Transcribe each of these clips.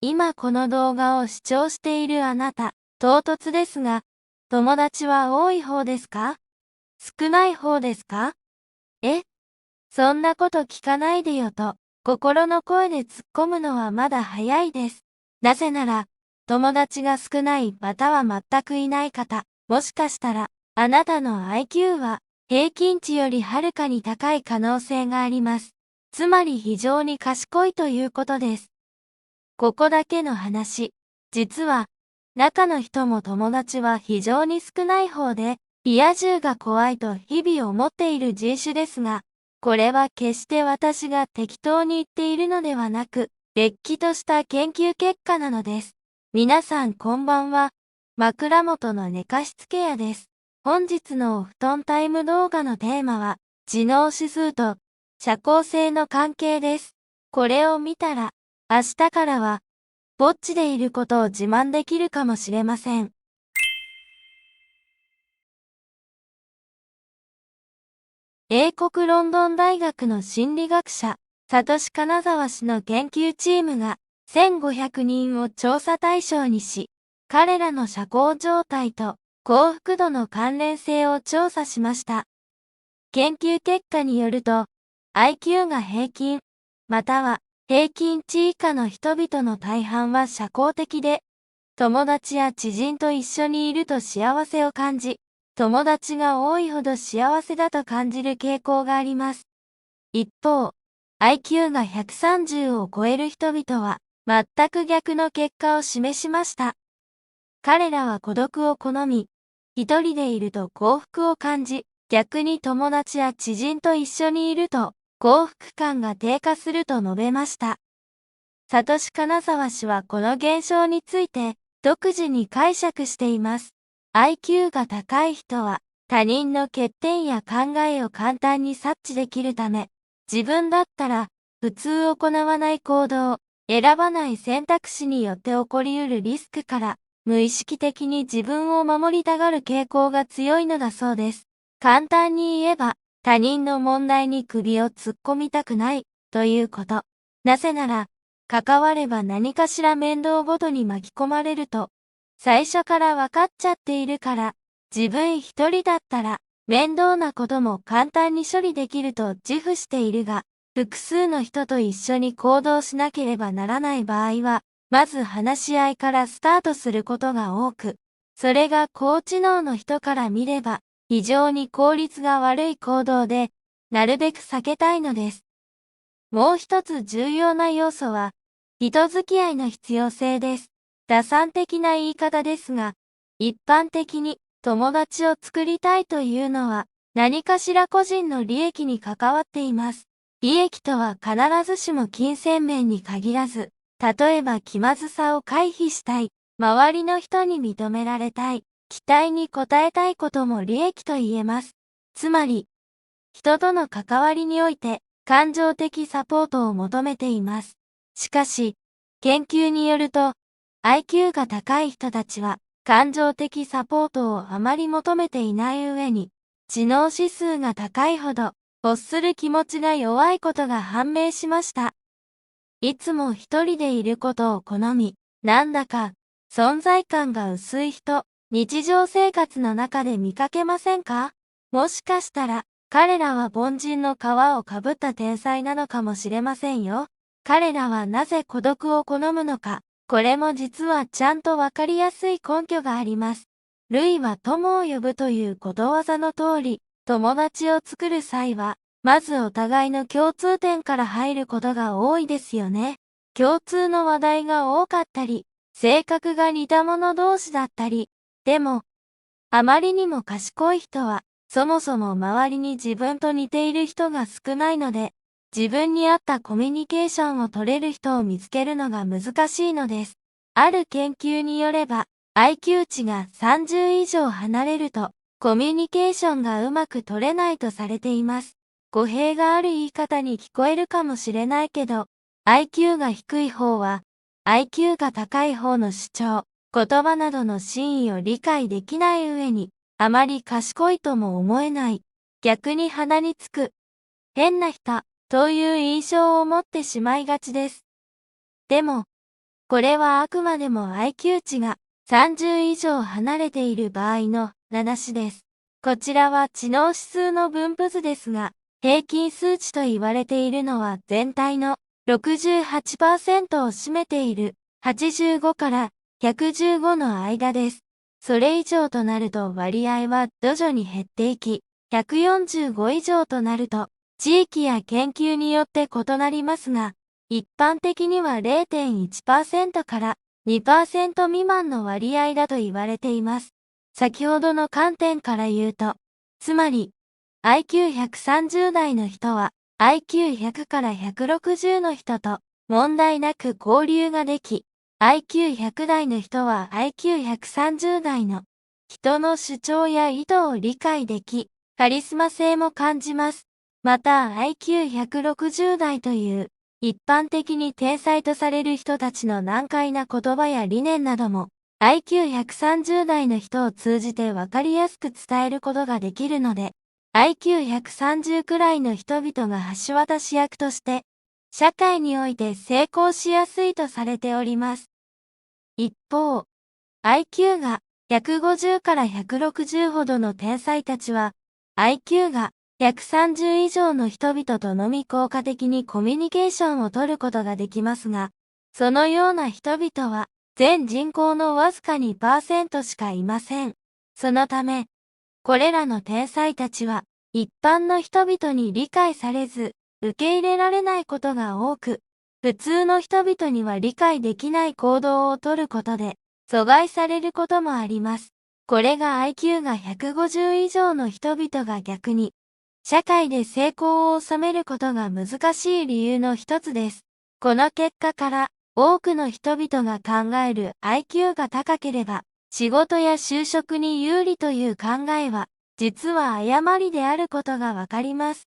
今この動画を視聴しているあなた、唐突ですが、友達は多い方ですか？少ない方ですか？そんなこと聞かないでよと、心の声で突っ込むのはまだ早いです。なぜなら、友達が少ないまたは全くいない方、もしかしたら、あなたの IQ は平均値よりはるかに高い可能性があります。つまり非常に賢いということです。ここだけの話。実は、中の人も友達は非常に少ない方で、リア充が怖いと日々思っている人種ですが、これは決して私が適当に言っているのではなく、れっきとした研究結果なのです。皆さんこんばんは。枕元の寝かしつけ屋です。本日のお布団タイム動画のテーマは、知能指数と社交性の関係です。これを見たら、明日からは、ぼっちでいることを自慢できるかもしれません。英国ロンドン大学の心理学者、サトシ金沢氏の研究チームが1500人を調査対象にし、彼らの社交状態と幸福度の関連性を調査しました。研究結果によると、IQ が平均、または平均値以下の人々の大半は社交的で、友達や知人と一緒にいると幸せを感じ、友達が多いほど幸せだと感じる傾向があります。一方、IQ が130を超える人々は、全く逆の結果を示しました。彼らは孤独を好み、一人でいると幸福を感じ、逆に友達や知人と一緒にいると幸福感が低下すると述べました。サトシ金沢氏はこの現象について独自に解釈しています。IQ が高い人は他人の欠点や考えを簡単に察知できるため、自分だったら普通行わない行動、選ばない選択肢によって起こり得るリスクから無意識的に自分を守りたがる傾向が強いのだそうです。簡単に言えば他人の問題に首を突っ込みたくないということ。なぜなら、関われば何かしら面倒ごとに巻き込まれると、最初から分かっちゃっているから、自分一人だったら、面倒なことも簡単に処理できると自負しているが、複数の人と一緒に行動しなければならない場合は、まず話し合いからスタートすることが多く、それが高知能の人から見れば、非常に効率が悪い行動で、なるべく避けたいのです。もう一つ重要な要素は、人付き合いの必要性です。打算的な言い方ですが、一般的に友達を作りたいというのは、何かしら個人の利益に関わっています。利益とは必ずしも金銭面に限らず、例えば気まずさを回避したい、周りの人に認められたい、期待に応えたいことも利益と言えます。つまり、人との関わりにおいて、感情的サポートを求めています。しかし、研究によると、IQ が高い人たちは、感情的サポートをあまり求めていない上に、知能指数が高いほど、欲する気持ちが弱いことが判明しました。いつも一人でいることを好み、なんだか、存在感が薄い人、日常生活の中で見かけませんか？もしかしたら、彼らは凡人の皮をかぶった天才なのかもしれませんよ。彼らはなぜ孤独を好むのか、これも実はちゃんとわかりやすい根拠があります。類は友を呼ぶということわざの通り、友達を作る際は、まずお互いの共通点から入ることが多いですよね。共通の話題が多かったり、性格が似た者同士だったり、でも、あまりにも賢い人は、そもそも周りに自分と似ている人が少ないので、自分に合ったコミュニケーションを取れる人を見つけるのが難しいのです。ある研究によれば、IQ 値が30以上離れると、コミュニケーションがうまく取れないとされています。語弊がある言い方に聞こえるかもしれないけど、IQ が低い方は、IQ が高い方の主張、言葉などの真意を理解できない上に、あまり賢いとも思えない。逆に鼻につく。変な人、という印象を持ってしまいがちです。でも、これはあくまでも IQ 値が30以上離れている場合の話です。こちらは知能指数の分布図ですが、平均数値と言われているのは全体の 68% を占めている85から115の間です。それ以上となると割合は徐々に減っていき、145以上となると地域や研究によって異なりますが、一般的には 0.1% から2% 未満の割合だと言われています。先ほどの観点から言うと、つまり IQ130 代の人は IQ100 から160の人と問題なく交流ができ、IQ100 代の人は IQ130 代の人の主張や意図を理解でき、カリスマ性も感じます。また IQ160 代という一般的に天才とされる人たちの難解な言葉や理念なども IQ130 代の人を通じてわかりやすく伝えることができるので IQ130 くらいの人々が橋渡し役として社会において成功しやすいとされております。一方、IQ が150から160ほどの天才たちは IQ が130以上の人々とのみ効果的にコミュニケーションを取ることができますが、そのような人々は全人口のわずか 2% しかいません。そのため、これらの天才たちは一般の人々に理解されず、受け入れられないことが多く、普通の人々には理解できない行動をとることで、阻害されることもあります。これが IQ が150以上の人々が逆に、社会で成功を収めることが難しい理由の一つです。この結果から、多くの人々が考える IQ が高ければ、仕事や就職に有利という考えは、実は誤りであることがわかります。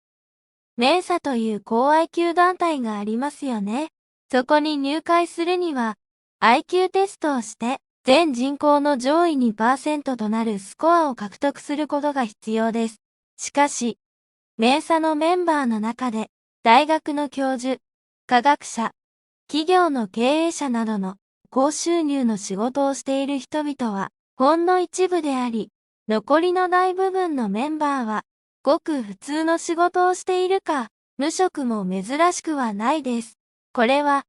メンサという高 IQ 団体がありますよね。そこに入会するには、IQ テストをして、全人口の上位 2% となるスコアを獲得することが必要です。しかし、メンサのメンバーの中で、大学の教授、科学者、企業の経営者などの高収入の仕事をしている人々は、ほんの一部であり、残りの大部分のメンバーは、ごく普通の仕事をしているか、無職も珍しくはないです。これは、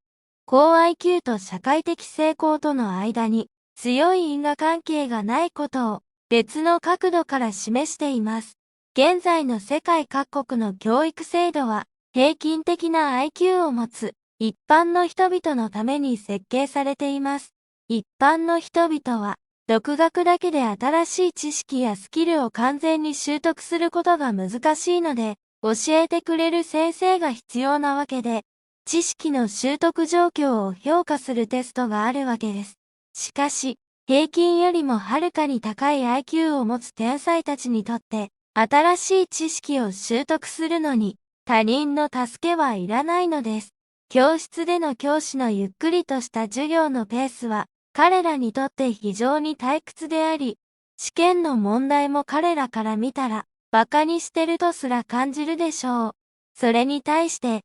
高 IQ と社会的成功との間に強い因果関係がないことを別の角度から示しています。現在の世界各国の教育制度は平均的な IQ を持つ一般の人々のために設計されています。一般の人々は独学だけで新しい知識やスキルを完全に習得することが難しいので、教えてくれる先生が必要なわけで、知識の習得状況を評価するテストがあるわけです。しかし、平均よりもはるかに高い IQ を持つ天才たちにとって、新しい知識を習得するのに、他人の助けはいらないのです。教室での教師のゆっくりとした授業のペースは、彼らにとって非常に退屈であり、試験の問題も彼らから見たら、馬鹿にしてるとすら感じるでしょう。それに対して、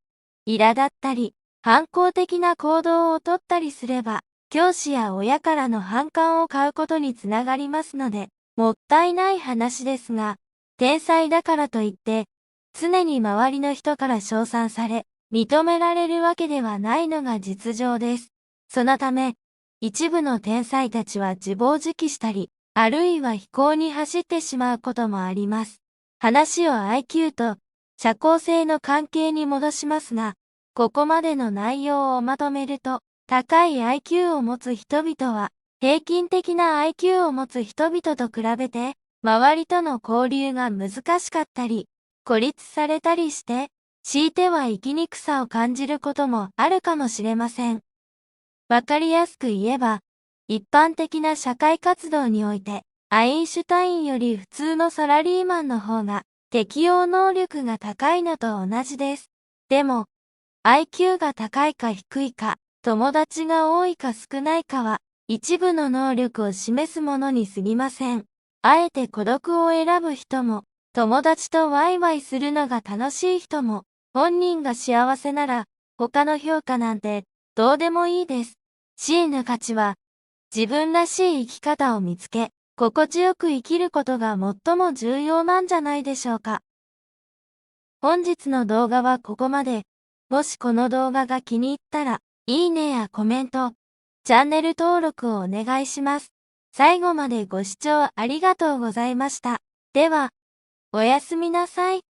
苛立ったり、反抗的な行動をとったりすれば、教師や親からの反感を買うことにつながりますので、もったいない話ですが、天才だからといって、常に周りの人から称賛され、認められるわけではないのが実情です。そのため、一部の天才たちは自暴自棄したり、あるいは非行に走ってしまうこともあります。話を IQ と社交性の関係に戻しますが、ここまでの内容をまとめると、高い IQ を持つ人々は、平均的な IQ を持つ人々と比べて、周りとの交流が難しかったり、孤立されたりして、強いては生きにくさを感じることもあるかもしれません。わかりやすく言えば、一般的な社会活動において、アインシュタインより普通のサラリーマンの方が適応能力が高いのと同じです。でも、IQ が高いか低いか、友達が多いか少ないかは、一部の能力を示すものに過ぎません。あえて孤独を選ぶ人も、友達とワイワイするのが楽しい人も、本人が幸せなら、他の評価なんてどうでもいいです。死ぬ価値は、自分らしい生き方を見つけ、心地よく生きることが最も重要なんじゃないでしょうか。本日の動画はここまで。もしこの動画が気に入ったら、いいねやコメント、チャンネル登録をお願いします。最後までご視聴ありがとうございました。では、おやすみなさい。